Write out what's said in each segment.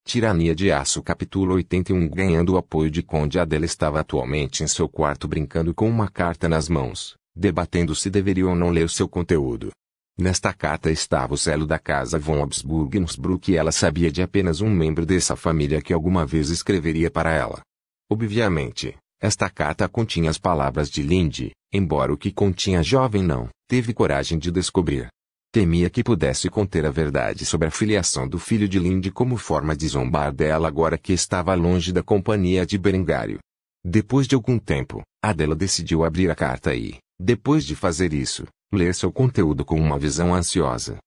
Tirania de Aço capítulo 81. Ganhando o apoio de Conde, Adela estava atualmente em seu quarto brincando com uma carta nas mãos, debatendo se deveria ou não ler seu conteúdo. Nesta carta estava o selo da casa von Habsburg-Innsbruck e ela sabia de apenas um membro dessa família que alguma vez escreveria para ela. Obviamente, esta carta continha as palavras de Linde, embora o que continha a jovem não teve coragem de descobrir. Temia que pudesse conter a verdade sobre a filiação do filho de Linde como forma de zombar dela agora que estava longe da companhia de Berengário. Depois de algum tempo, Adela decidiu abrir a carta e, depois de fazer isso, ler seu conteúdo com uma visão ansiosa.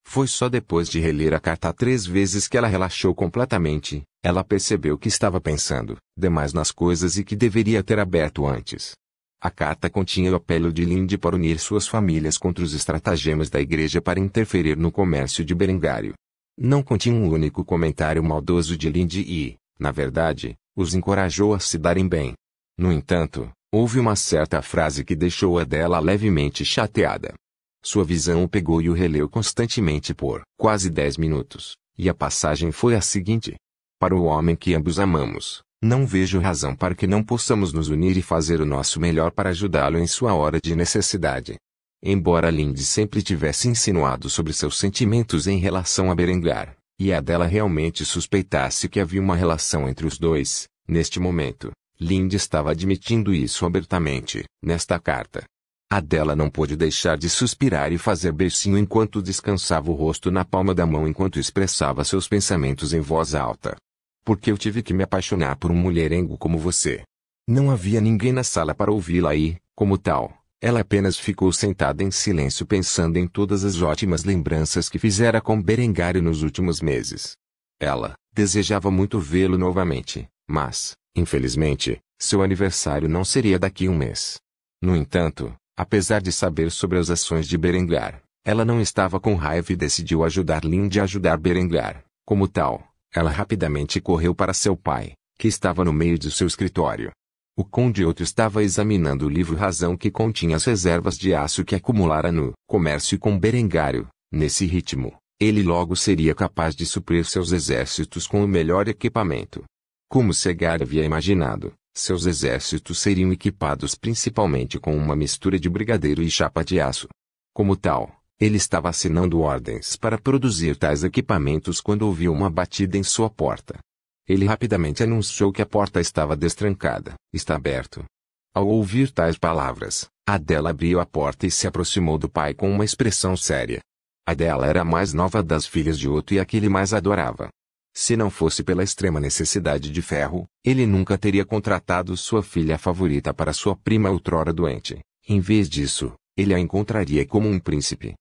Foi só depois de reler a carta 3 vezes que ela relaxou completamente. Ela percebeu que estava pensando demais nas coisas e que deveria ter aberto antes. A carta continha o apelo de Linde para unir suas famílias contra os estratagemas da igreja para interferir no comércio de Berengário. Não continha um único comentário maldoso de Linde e, na verdade, os encorajou a se darem bem. No entanto, houve uma certa frase que deixou Adela levemente chateada. Sua visão o pegou e o releu constantemente por quase 10 minutos, e a passagem foi a seguinte: para o homem que ambos amamos, não vejo razão para que não possamos nos unir e fazer o nosso melhor para ajudá-lo em sua hora de necessidade. Embora Linde sempre tivesse insinuado sobre seus sentimentos em relação a Berengar, e Adela realmente suspeitasse que havia uma relação entre os dois, neste momento, Linde estava admitindo isso abertamente, nesta carta. Adela não pôde deixar de suspirar e fazer beicinho enquanto descansava o rosto na palma da mão enquanto expressava seus pensamentos em voz alta. Porque eu tive que me apaixonar por um mulherengo como você. Não havia ninguém na sala para ouvi-la e, como tal, ela apenas ficou sentada em silêncio pensando em todas as ótimas lembranças que fizera com Berengário nos últimos meses. Ela desejava muito vê-lo novamente, mas, infelizmente, seu aniversário não seria daqui a um mês. No entanto, apesar de saber sobre as ações de Berengar, ela não estava com raiva e decidiu ajudar Linde a ajudar Berengar. Como tal, ela rapidamente correu para seu pai, que estava no meio de seu escritório. O Conde Otto estava examinando o livro Razão que continha as reservas de aço que acumulara no comércio com Berengário. Nesse ritmo, ele logo seria capaz de suprir seus exércitos com o melhor equipamento. Como Segar havia imaginado, seus exércitos seriam equipados principalmente com uma mistura de brigadeiro e chapa de aço. Como tal, ele estava assinando ordens para produzir tais equipamentos quando ouviu uma batida em sua porta. Ele rapidamente anunciou que a porta estava destrancada. Está aberto. Ao ouvir tais palavras, Adela abriu a porta e se aproximou do pai com uma expressão séria. Adela era a mais nova das filhas de Otto e a que ele mais adorava. Se não fosse pela extrema necessidade de ferro, ele nunca teria contratado sua filha favorita para sua prima outrora doente. Em vez disso, ele a encontraria como um príncipe.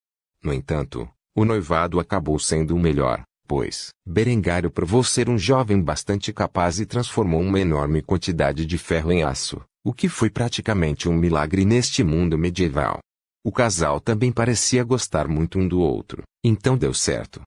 No entanto, o noivado acabou sendo o melhor, pois Berengário provou ser um jovem bastante capaz e transformou uma enorme quantidade de ferro em aço, o que foi praticamente um milagre neste mundo medieval. O casal também parecia gostar muito um do outro, então deu certo.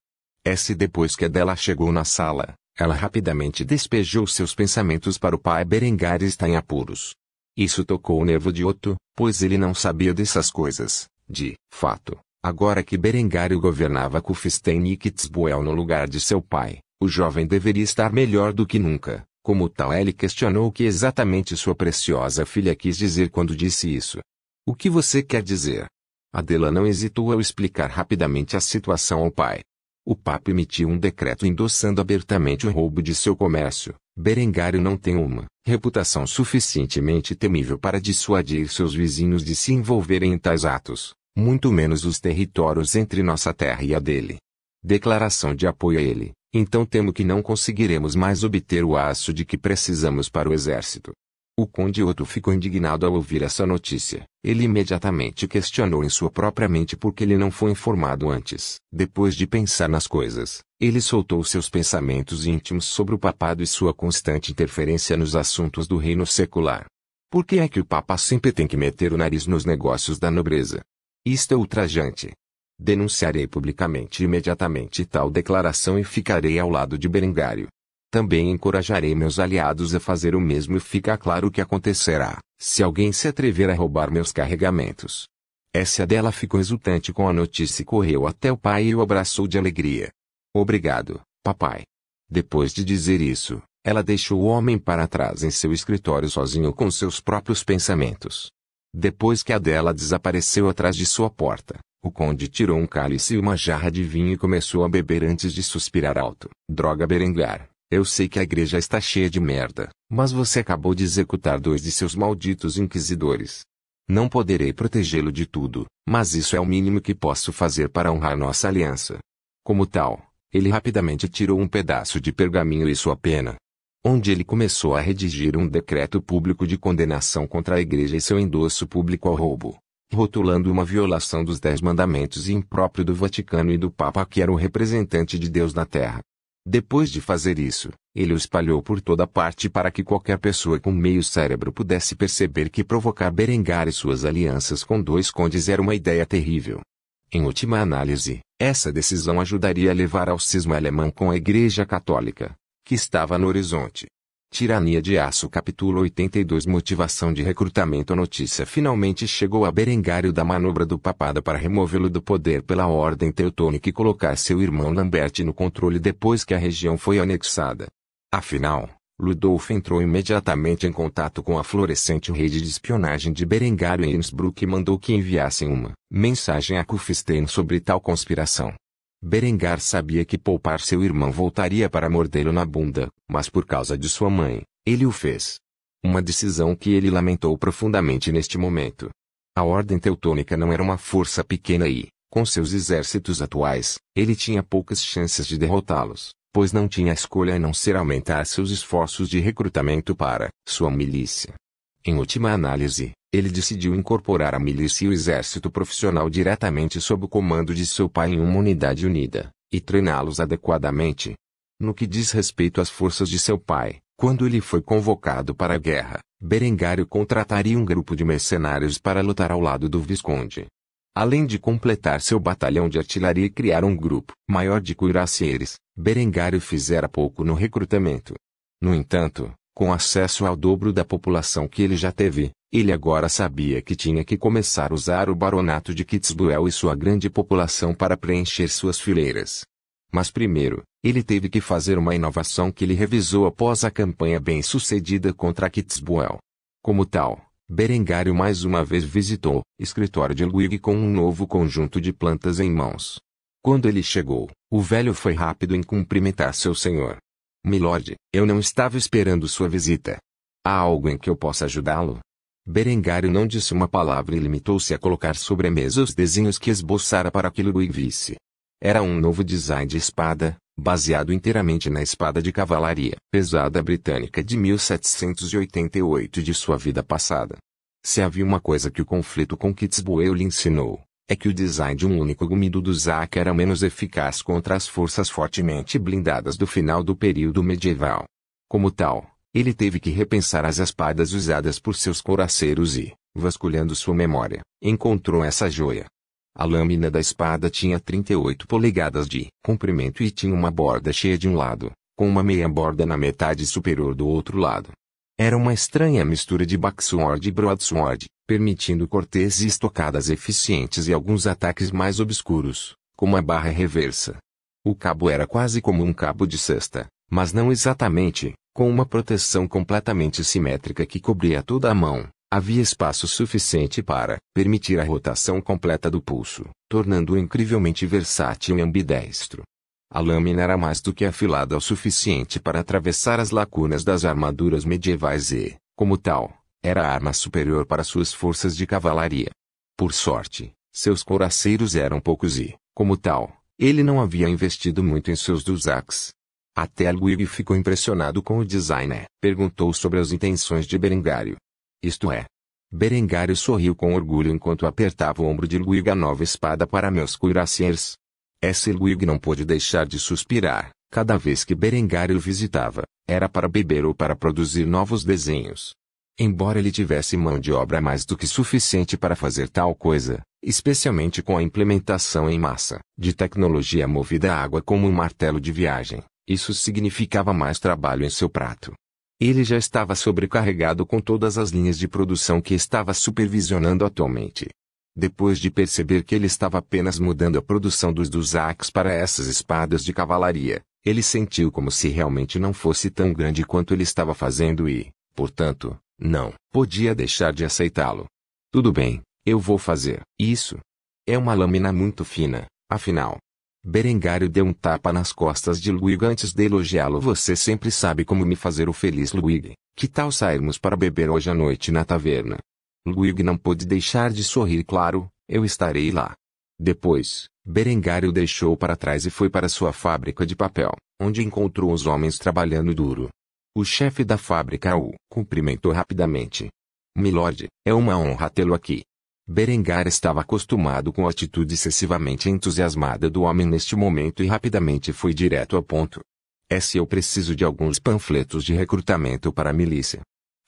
Depois que Adela chegou na sala, ela rapidamente despejou seus pensamentos para o pai. Berengário está em apuros. Isso tocou o nervo de Otto, pois ele não sabia dessas coisas, de fato. Agora que Berengário governava Kufstein e Kitzbühel no lugar de seu pai, o jovem deveria estar melhor do que nunca. Como tal, ele questionou o que exatamente sua preciosa filha quis dizer quando disse isso. O que você quer dizer? Adela não hesitou ao explicar rapidamente a situação ao pai. O Papa emitiu um decreto endossando abertamente o roubo de seu comércio. Berengário não tem uma reputação suficientemente temível para dissuadir seus vizinhos de se envolverem em tais atos, muito menos os territórios entre nossa terra e a dele. Declaração de apoio a ele. Então temo que não conseguiremos mais obter o aço de que precisamos para o exército. O Conde Otto ficou indignado ao ouvir essa notícia. Ele imediatamente questionou em sua própria mente por que ele não foi informado antes. Depois de pensar nas coisas, ele soltou seus pensamentos íntimos sobre o papado e sua constante interferência nos assuntos do reino secular. Por que é que o Papa sempre tem que meter o nariz nos negócios da nobreza? Isto é ultrajante. Denunciarei publicamente imediatamente tal declaração e ficarei ao lado de Berengário. Também encorajarei meus aliados a fazer o mesmo e fica claro o que acontecerá, se alguém se atrever a roubar meus carregamentos. Adela ficou exultante com a notícia e correu até o pai e o abraçou de alegria. Obrigado, papai. Depois de dizer isso, ela deixou o homem para trás em seu escritório sozinho com seus próprios pensamentos. Depois que Adela desapareceu atrás de sua porta, o conde tirou um cálice e uma jarra de vinho e começou a beber antes de suspirar alto. Droga, Berengar, eu sei que a igreja está cheia de merda, mas você acabou de executar 2 de seus malditos inquisidores. Não poderei protegê-lo de tudo, mas isso é o mínimo que posso fazer para honrar nossa aliança. Como tal, ele rapidamente tirou um pedaço de pergaminho e sua pena, onde ele começou a redigir um decreto público de condenação contra a igreja e seu endosso público ao roubo, rotulando uma violação dos 10 mandamentos e impróprio do Vaticano e do Papa, que era o representante de Deus na Terra. Depois de fazer isso, ele o espalhou por toda parte para que qualquer pessoa com meio cérebro pudesse perceber que provocar Berengar e suas alianças com 2 condes era uma ideia terrível. Em última análise, essa decisão ajudaria a levar ao cisma alemão com a Igreja Católica, que estava no horizonte. Tirania de Aço capítulo 82 Motivação de recrutamento. A notícia finalmente chegou a Berengário da manobra do papado para removê-lo do poder pela ordem teutônica e colocar seu irmão Lambert no controle depois que a região foi anexada. Afinal, Ludolf entrou imediatamente em contato com a florescente rede de espionagem de Berengário em Innsbruck e mandou que enviassem uma mensagem a Kufstein sobre tal conspiração. Berengar sabia que poupar seu irmão voltaria para mordê-lo na bunda, mas por causa de sua mãe, ele o fez. Uma decisão que ele lamentou profundamente neste momento. A Ordem Teutônica não era uma força pequena e, com seus exércitos atuais, ele tinha poucas chances de derrotá-los, pois não tinha escolha a não ser aumentar seus esforços de recrutamento para sua milícia. Em última análise, ele decidiu incorporar a milícia e o exército profissional diretamente sob o comando de seu pai em uma unidade unida, e treiná-los adequadamente. No que diz respeito às forças de seu pai, quando ele foi convocado para a guerra, Berengário contrataria um grupo de mercenários para lutar ao lado do Visconde. Além de completar seu batalhão de artilharia e criar um grupo maior de cuirassieres, Berengário fizera pouco no recrutamento. No entanto, com acesso ao dobro da população que ele já teve, ele agora sabia que tinha que começar a usar o baronato de Kitzbühel e sua grande população para preencher suas fileiras. Mas primeiro, ele teve que fazer uma inovação que ele revisou após a campanha bem-sucedida contra Kitzbühel. Como tal, Berengário mais uma vez visitou o escritório de Ludwig com um novo conjunto de plantas em mãos. Quando ele chegou, o velho foi rápido em cumprimentar seu senhor. Milord, eu não estava esperando sua visita. Há algo em que eu possa ajudá-lo? Berengário não disse uma palavra e limitou-se a colocar sobre a mesa os desenhos que esboçara para que Ludwig visse. Era um novo design de espada, baseado inteiramente na espada de cavalaria pesada britânica de 1788 de sua vida passada. Se havia uma coisa que o conflito com Kitzbühel lhe ensinou, é que o design de um único gume do Dusak era menos eficaz contra as forças fortemente blindadas do final do período medieval. Como tal, ele teve que repensar as espadas usadas por seus couraceiros e, vasculhando sua memória, encontrou essa joia. A lâmina da espada tinha 38 polegadas de comprimento e tinha uma borda cheia de um lado, com uma meia borda na metade superior do outro lado. Era uma estranha mistura de backsword e broadsword, permitindo cortes e estocadas eficientes e alguns ataques mais obscuros, como a barra reversa. O cabo era quase como um cabo de cesta, mas não exatamente, com uma proteção completamente simétrica que cobria toda a mão. Havia espaço suficiente para permitir a rotação completa do pulso, tornando-o incrivelmente versátil e ambidestro. A lâmina era mais do que afilada o suficiente para atravessar as lacunas das armaduras medievais e, como tal, era a arma superior para suas forças de cavalaria. Por sorte, seus couraceiros eram poucos e, como tal, ele não havia investido muito em seus Dusaks. Até Ludwig ficou impressionado com o design e perguntou sobre as intenções de Berengário. Isto é. Berengário sorriu com orgulho enquanto apertava o ombro de Ludwig a nova espada para meus cuirassiers. Esse Ludwig não pôde deixar de suspirar, cada vez que Berengário o visitava, era para beber ou para produzir novos desenhos. Embora ele tivesse mão de obra mais do que suficiente para fazer tal coisa, especialmente com a implementação em massa de tecnologia movida a água como um martelo de viagem, isso significava mais trabalho em seu prato. Ele já estava sobrecarregado com todas as linhas de produção que estava supervisionando atualmente. Depois de perceber que ele estava apenas mudando a produção dos Dusaks para essas espadas de cavalaria, Ele sentiu como se realmente não fosse tão grande quanto ele estava fazendo e, portanto, não podia deixar de aceitá-lo. Tudo bem, eu vou fazer isso. É uma lâmina muito fina, afinal. Berengário deu um tapa nas costas de Luigi antes de elogiá-lo. Você sempre sabe como me fazer o feliz, Luigi. Que tal sairmos para beber hoje à noite na taverna? Luigi não pôde deixar de sorrir. Claro, eu estarei lá. Depois, Berengário deixou para trás e foi para sua fábrica de papel, onde encontrou os homens trabalhando duro. O chefe da fábrica o cumprimentou rapidamente. Milord, é uma honra tê-lo aqui. Berengar estava acostumado com a atitude excessivamente entusiasmada do homem neste momento e rapidamente foi direto ao ponto. Eu preciso de alguns panfletos de recrutamento para a milícia.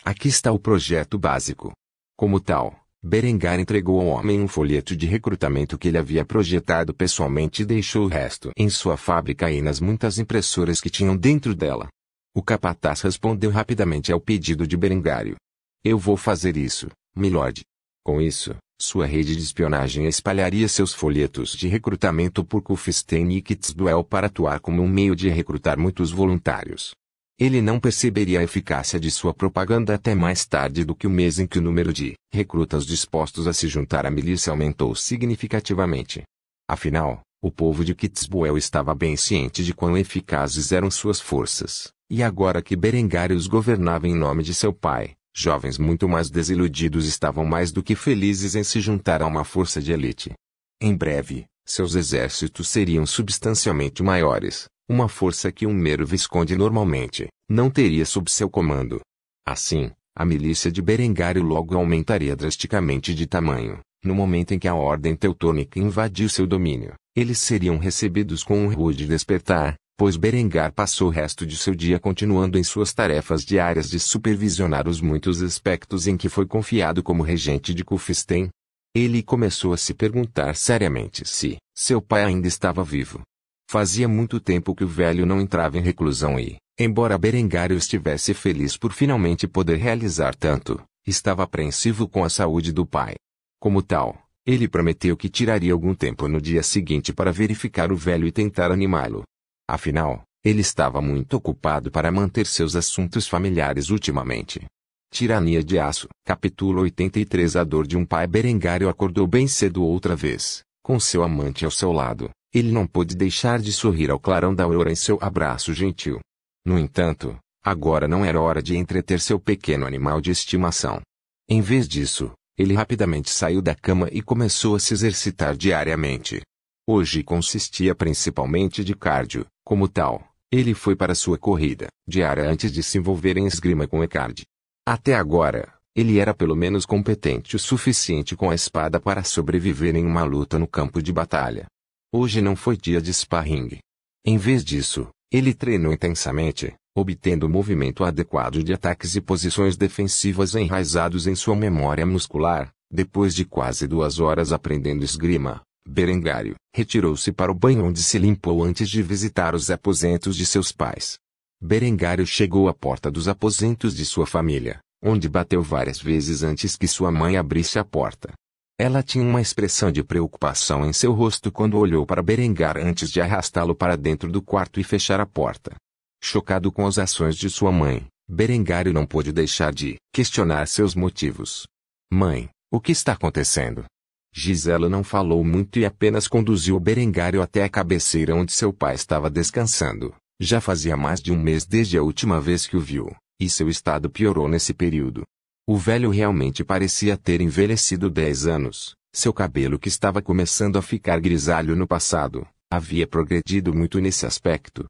Aqui está o projeto básico. Como tal, Berengar entregou ao homem um folheto de recrutamento que ele havia projetado pessoalmente e deixou o resto em sua fábrica e nas muitas impressoras que tinham dentro dela. O capataz respondeu rapidamente ao pedido de Berengário. Eu vou fazer isso, milord. Com isso, sua rede de espionagem espalharia seus folhetos de recrutamento por Kufstein e Kitzbühel para atuar como um meio de recrutar muitos voluntários. Ele não perceberia a eficácia de sua propaganda até mais tarde do que o mês em que o número de recrutas dispostos a se juntar à milícia aumentou significativamente. Afinal, o povo de Kitzbühel estava bem ciente de quão eficazes eram suas forças, e agora que Berengário os governava em nome de seu pai, jovens muito mais desiludidos estavam mais do que felizes em se juntar a uma força de elite. Em breve, seus exércitos seriam substancialmente maiores, uma força que um mero visconde normalmente não teria sob seu comando. Assim, a milícia de Berengário logo aumentaria drasticamente de tamanho. No momento em que a ordem teutônica invadiu seu domínio, eles seriam recebidos com um rude despertar, pois Berengar passou o resto de seu dia continuando em suas tarefas diárias de supervisionar os muitos aspectos em que foi confiado como regente de Kufstein. Ele começou a se perguntar seriamente se seu pai ainda estava vivo. Fazia muito tempo que o velho não entrava em reclusão e, embora Berengário estivesse feliz por finalmente poder realizar tanto, estava apreensivo com a saúde do pai. Como tal, ele prometeu que tiraria algum tempo no dia seguinte para verificar o velho e tentar animá-lo. Afinal, ele estava muito ocupado para manter seus assuntos familiares ultimamente. Tirania de Aço, capítulo 83. A dor de um pai. Berengário acordou bem cedo outra vez, com seu amante ao seu lado. Ele não pôde deixar de sorrir ao clarão da aurora em seu abraço gentil. No entanto, agora não era hora de entreter seu pequeno animal de estimação. Em vez disso, ele rapidamente saiu da cama e começou a se exercitar diariamente. Hoje consistia principalmente de cardio. Como tal, ele foi para sua corrida diária antes de se envolver em esgrima com Eckhard. Até agora, ele era pelo menos competente o suficiente com a espada para sobreviver em uma luta no campo de batalha. Hoje não foi dia de sparring. Em vez disso, ele treinou intensamente, obtendo o movimento adequado de ataques e posições defensivas enraizados em sua memória muscular. Depois de quase 2 horas aprendendo esgrima, Berengário retirou-se para o banho onde se limpou antes de visitar os aposentos de seus pais. Berengário chegou à porta dos aposentos de sua família, onde bateu várias vezes antes que sua mãe abrisse a porta. Ela tinha uma expressão de preocupação em seu rosto quando olhou para Berengar antes de arrastá-lo para dentro do quarto e fechar a porta. Chocado com as ações de sua mãe, Berengário não pôde deixar de questionar seus motivos. Mãe, o que está acontecendo? Gisela não falou muito e apenas conduziu Berengário até a cabeceira onde seu pai estava descansando. Já fazia mais de um mês desde a última vez que o viu, e seu estado piorou nesse período. O velho realmente parecia ter envelhecido 10 anos. Seu cabelo, que estava começando a ficar grisalho no passado, havia progredido muito nesse aspecto.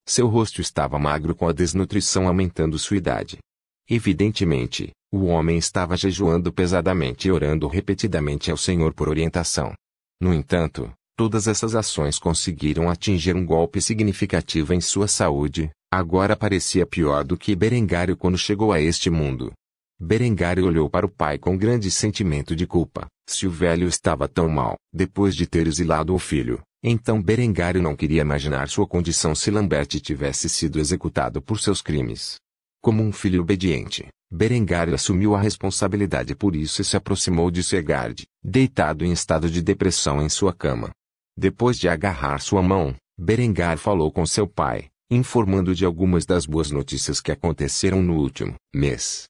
Seu rosto estava magro com a desnutrição aumentando sua idade. Evidentemente, o homem estava jejuando pesadamente e orando repetidamente ao Senhor por orientação. No entanto, todas essas ações conseguiram atingir um golpe significativo em sua saúde. Agora parecia pior do que Berengário quando chegou a este mundo. Berengário olhou para o pai com grande sentimento de culpa. Se o velho estava tão mal, depois de ter exilado o filho, então Berengário não queria imaginar sua condição se Lambert tivesse sido executado por seus crimes. Como um filho obediente, Berengário assumiu a responsabilidade por isso e se aproximou de Eckhard, deitado em estado de depressão em sua cama. Depois de agarrar sua mão, Berengar falou com seu pai, informando de algumas das boas notícias que aconteceram no último mês.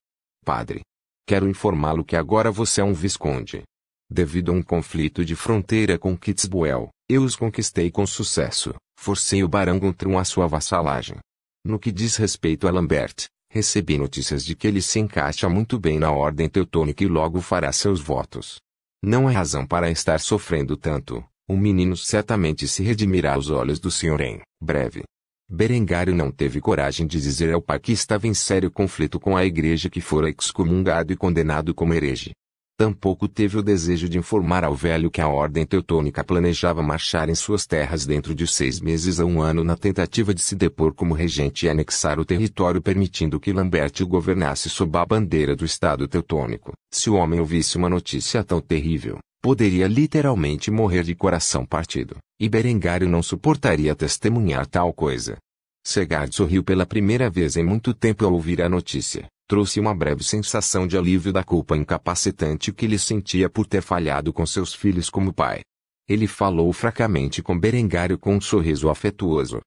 Padre, quero informá-lo que agora você é um visconde. Devido a um conflito de fronteira com Kitzbühel, eu os conquistei com sucesso, forcei o barão Guntram à sua vassalagem. No que diz respeito a Lambert, recebi notícias de que ele se encaixa muito bem na ordem teutônica e logo fará seus votos. Não há razão para estar sofrendo tanto, o menino certamente se redimirá aos olhos do Senhor em breve. Berengário não teve coragem de dizer ao pai que estava em sério conflito com a igreja que fora excomungado e condenado como herege. Tampouco teve o desejo de informar ao velho que a ordem teutônica planejava marchar em suas terras dentro de 6 meses a 1 ano na tentativa de se depor como regente e anexar o território permitindo que Lambert o governasse sob a bandeira do Estado teutônico. Se o homem ouvisse uma notícia tão terrível, poderia literalmente morrer de coração partido, e Berengário não suportaria testemunhar tal coisa. Segard sorriu pela primeira vez em muito tempo ao ouvir a notícia. Trouxe uma breve sensação de alívio da culpa incapacitante que ele sentia por ter falhado com seus filhos como pai. Ele falou fracamente com Berengário com um sorriso afetuoso.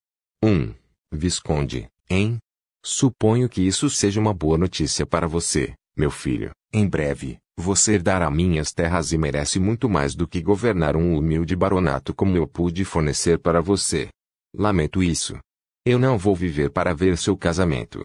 Visconde, hein? Suponho que isso seja uma boa notícia para você, meu filho. Em breve, você herdará minhas terras e merece muito mais do que governar um humilde baronato como eu pude fornecer para você. Lamento isso. Eu não vou viver para ver seu casamento.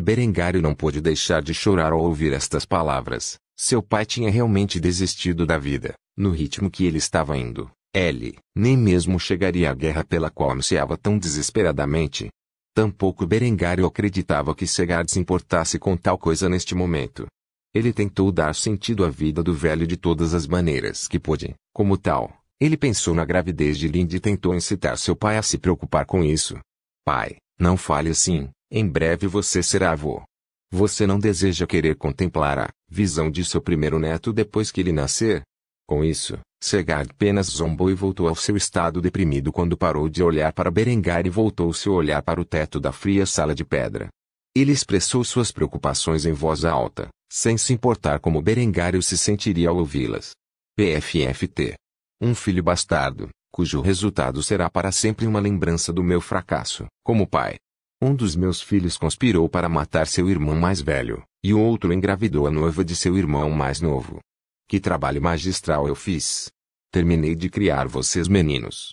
Berengário não pôde deixar de chorar ao ouvir estas palavras. Seu pai tinha realmente desistido da vida, no ritmo que ele estava indo. Ele nem mesmo chegaria à guerra pela qual ansiava tão desesperadamente. Tampouco Berengário acreditava que Segard se importasse com tal coisa neste momento. Ele tentou dar sentido à vida do velho de todas as maneiras que pôde. Como tal, ele pensou na gravidez de Linde e tentou incitar seu pai a se preocupar com isso. Pai, não fale assim. Em breve você será avô. Você não deseja querer contemplar a visão de seu primeiro neto depois que ele nascer? Com isso, Segard apenas zombou e voltou ao seu estado deprimido quando parou de olhar para Berengário e voltou-se a olhar para o teto da fria sala de pedra. Ele expressou suas preocupações em voz alta, sem se importar como Berengário se sentiria ao ouvi-las. PFFT. Um filho bastardo, cujo resultado será para sempre uma lembrança do meu fracasso como pai. Um dos meus filhos conspirou para matar seu irmão mais velho, e o outro engravidou a noiva de seu irmão mais novo. Que trabalho magistral eu fiz! Terminei de criar vocês meninos.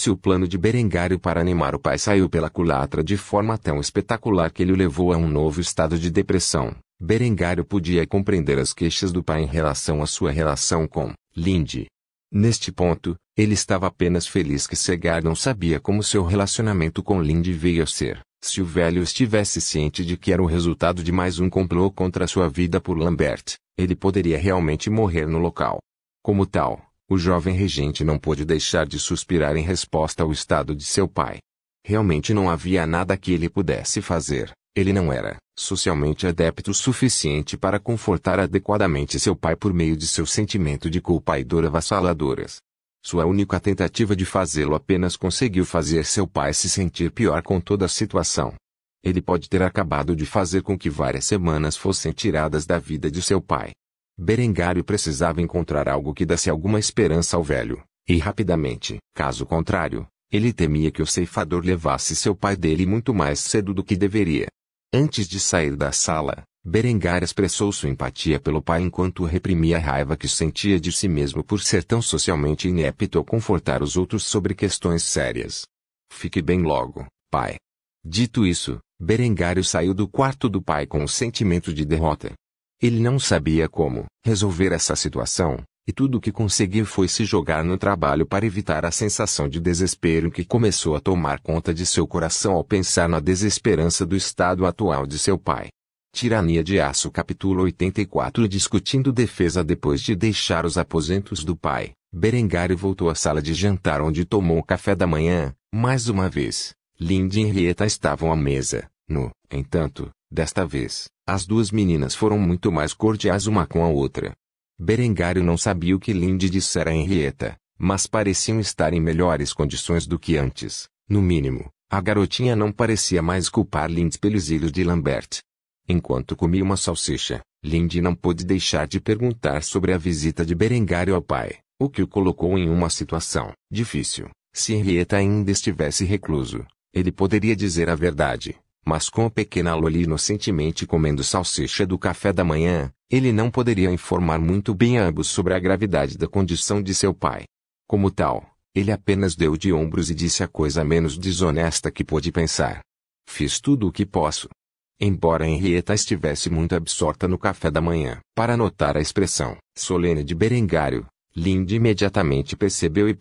O plano de Berengário para animar o pai saiu pela culatra de forma tão espetacular que ele o levou a um novo estado de depressão. Berengário podia compreender as queixas do pai em relação à sua relação com Linde. Neste ponto, ele estava apenas feliz que Segard não sabia como seu relacionamento com Linde veio a ser. Se o velho estivesse ciente de que era o resultado de mais um complô contra sua vida por Lambert, ele poderia realmente morrer no local. Como tal, o jovem regente não pôde deixar de suspirar em resposta ao estado de seu pai. Realmente não havia nada que ele pudesse fazer. Ele não era socialmente adepto o suficiente para confortar adequadamente seu pai por meio de seu sentimento de culpa e dor avassaladoras. Sua única tentativa de fazê-lo apenas conseguiu fazer seu pai se sentir pior com toda a situação. Ele pode ter acabado de fazer com que várias semanas fossem tiradas da vida de seu pai. Berengário precisava encontrar algo que desse alguma esperança ao velho, e rapidamente. Caso contrário, ele temia que o ceifador levasse seu pai dele muito mais cedo do que deveria. Antes de sair da sala, Berengário expressou sua empatia pelo pai enquanto reprimia a raiva que sentia de si mesmo por ser tão socialmente inepto ao confortar os outros sobre questões sérias. Fique bem logo, pai. Dito isso, Berengário saiu do quarto do pai com um sentimento de derrota. Ele não sabia como resolver essa situação, e tudo o que conseguiu foi se jogar no trabalho para evitar a sensação de desespero que começou a tomar conta de seu coração ao pensar na desesperança do estado atual de seu pai. Tirania de Aço capítulo 84. Discutindo defesa. Depois de deixar os aposentos do pai, Berengário voltou à sala de jantar onde tomou o café da manhã. Mais uma vez, Linde e Henrietta estavam à mesa. No entanto, desta vez, as duas meninas foram muito mais cordiais uma com a outra. Berengário não sabia o que Linde dissera a Henrietta, mas pareciam estar em melhores condições do que antes. No mínimo, a garotinha não parecia mais culpar Linde pelos ilhos de Lambert. Enquanto comia uma salsicha, Linde não pôde deixar de perguntar sobre a visita de Berengário ao pai, o que o colocou em uma situação difícil. Se Henrietta ainda estivesse recluso, ele poderia dizer a verdade, mas com a pequena Loli inocentemente comendo salsicha do café da manhã, ele não poderia informar muito bem a ambos sobre a gravidade da condição de seu pai. Como tal, ele apenas deu de ombros e disse a coisa menos desonesta que pôde pensar. Fiz tudo o que posso. Embora Henrietta estivesse muito absorta no café da manhã, para notar a expressão solene de Berengário, Linde imediatamente percebeu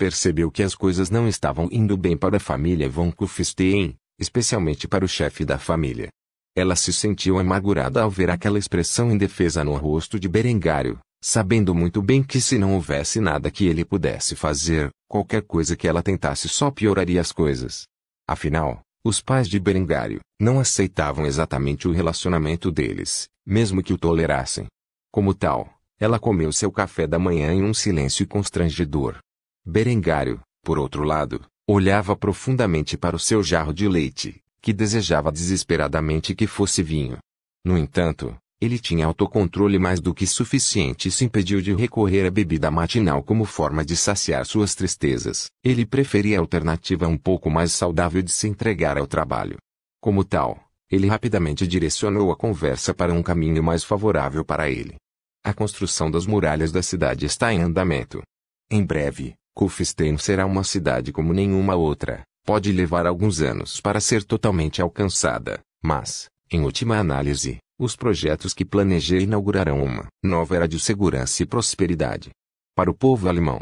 que as coisas não estavam indo bem para a família von Kufstein, especialmente para o chefe da família. Ela se sentiu amargurada ao ver aquela expressão indefesa no rosto de Berengário, sabendo muito bem que se não houvesse nada que ele pudesse fazer, qualquer coisa que ela tentasse só pioraria as coisas. Afinal, os pais de Berengário não aceitavam exatamente o relacionamento deles, mesmo que o tolerassem. Como tal, ela comeu seu café da manhã em um silêncio constrangedor. Berengário, por outro lado, olhava profundamente para o seu jarro de leite, que desejava desesperadamente que fosse vinho. No entanto, ele tinha autocontrole mais do que suficiente e se impediu de recorrer à bebida matinal como forma de saciar suas tristezas. Ele preferia a alternativa um pouco mais saudável de se entregar ao trabalho. Como tal, ele rapidamente direcionou a conversa para um caminho mais favorável para ele. A construção das muralhas da cidade está em andamento. Em breve, Kufstein será uma cidade como nenhuma outra. Pode levar alguns anos para ser totalmente alcançada, mas, em última análise, os projetos que planejei inaugurarão uma nova era de segurança e prosperidade. Para o povo alemão,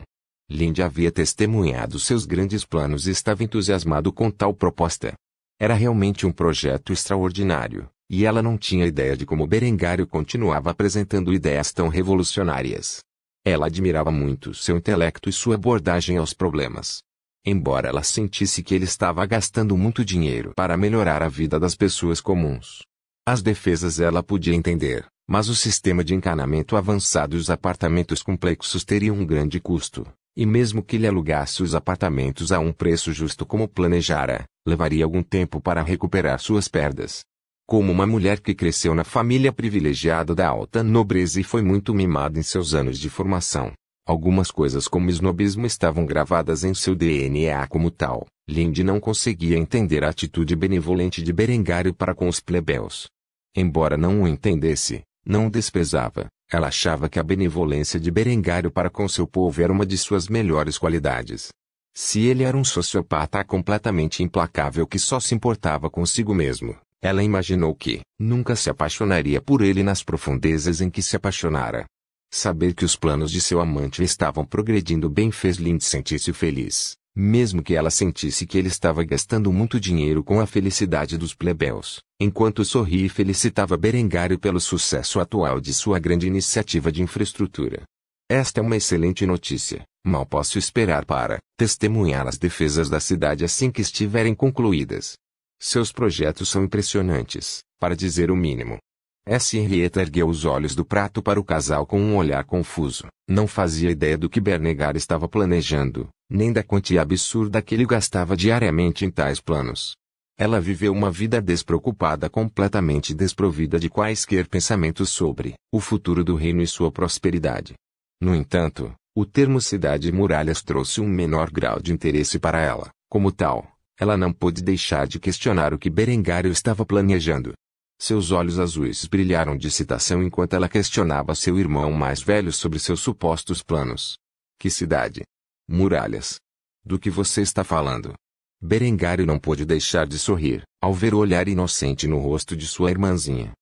Linde havia testemunhado seus grandes planos e estava entusiasmado com tal proposta. Era realmente um projeto extraordinário, e ela não tinha ideia de como Berengário continuava apresentando ideias tão revolucionárias. Ela admirava muito seu intelecto e sua abordagem aos problemas. Embora ela sentisse que ele estava gastando muito dinheiro para melhorar a vida das pessoas comuns. As defesas ela podia entender, mas o sistema de encanamento avançado e os apartamentos complexos teriam um grande custo, e mesmo que ele alugasse os apartamentos a um preço justo como planejara, levaria algum tempo para recuperar suas perdas. Como uma mulher que cresceu na família privilegiada da alta nobreza e foi muito mimada em seus anos de formação, algumas coisas como snobismo estavam gravadas em seu DNA como tal. Linde não conseguia entender a atitude benevolente de Berengário para com os plebeus. Embora não o entendesse, não o desprezava, ela achava que a benevolência de Berengário para com seu povo era uma de suas melhores qualidades. Se ele era um sociopata completamente implacável que só se importava consigo mesmo, ela imaginou que nunca se apaixonaria por ele nas profundezas em que se apaixonara. Saber que os planos de seu amante estavam progredindo bem fez Linde sentir-se feliz, mesmo que ela sentisse que ele estava gastando muito dinheiro com a felicidade dos plebeus, enquanto sorria e felicitava Berengário pelo sucesso atual de sua grande iniciativa de infraestrutura. Esta é uma excelente notícia, mal posso esperar para testemunhar as defesas da cidade assim que estiverem concluídas. Seus projetos são impressionantes, para dizer o mínimo. Henrietta ergueu os olhos do prato para o casal com um olhar confuso. Não fazia ideia do que Berengário estava planejando, nem da quantia absurda que ele gastava diariamente em tais planos. Ela viveu uma vida despreocupada, completamente desprovida de quaisquer pensamentos sobre o futuro do reino e sua prosperidade. No entanto, o termo cidade e muralhas trouxe um menor grau de interesse para ela. Como tal, ela não pôde deixar de questionar o que Berengário estava planejando. Seus olhos azuis brilharam de excitação enquanto ela questionava seu irmão mais velho sobre seus supostos planos. Que cidade? Muralhas. Do que você está falando? Berengário não pôde deixar de sorrir, ao ver o olhar inocente no rosto de sua irmãzinha.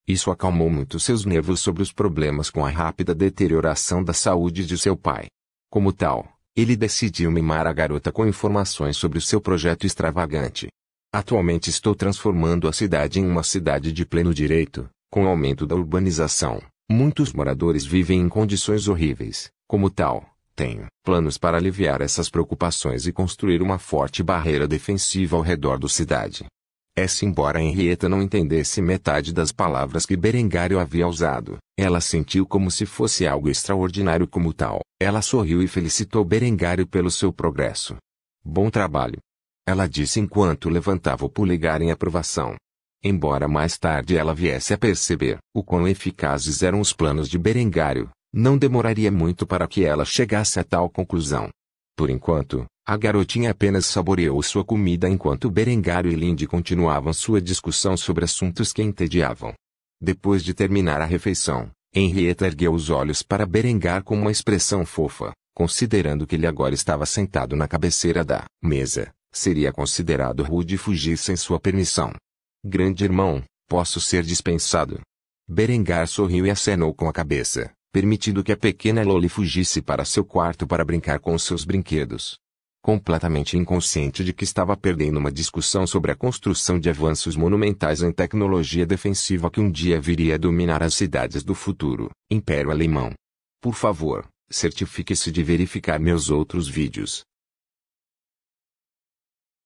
Isso acalmou muito seus nervos sobre os problemas com a rápida deterioração da saúde de seu pai. Como tal, ele decidiu mimar a garota com informações sobre o seu projeto extravagante. Atualmente estou transformando a cidade em uma cidade de pleno direito. Com o aumento da urbanização, muitos moradores vivem em condições horríveis. Como tal, tenho planos para aliviar essas preocupações e construir uma forte barreira defensiva ao redor da cidade. Embora Henrietta não entendesse metade das palavras que Berengário havia usado, ela sentiu como se fosse algo extraordinário como tal. Ela sorriu e felicitou Berengário pelo seu progresso. Bom trabalho. Ela disse enquanto levantava o polegar em aprovação. Embora mais tarde ela viesse a perceber o quão eficazes eram os planos de Berengário, não demoraria muito para que ela chegasse a tal conclusão. Por enquanto, A garotinha apenas saboreou sua comida enquanto Berengário e Lindy continuavam sua discussão sobre assuntos que entediavam. Depois de terminar a refeição, Henrietta ergueu os olhos para Berengar com uma expressão fofa, considerando que ele agora estava sentado na cabeceira da mesa. Seria considerado rude fugir sem sua permissão. Grande irmão, posso ser dispensado? Berengar sorriu e acenou com a cabeça, permitindo que a pequena Loli fugisse para seu quarto para brincar com seus brinquedos. Completamente inconsciente de que estava perdendo uma discussão sobre a construção de avanços monumentais em tecnologia defensiva que um dia viria a dominar as cidades do futuro, Império Alemão. Por favor, certifique-se de verificar meus outros vídeos,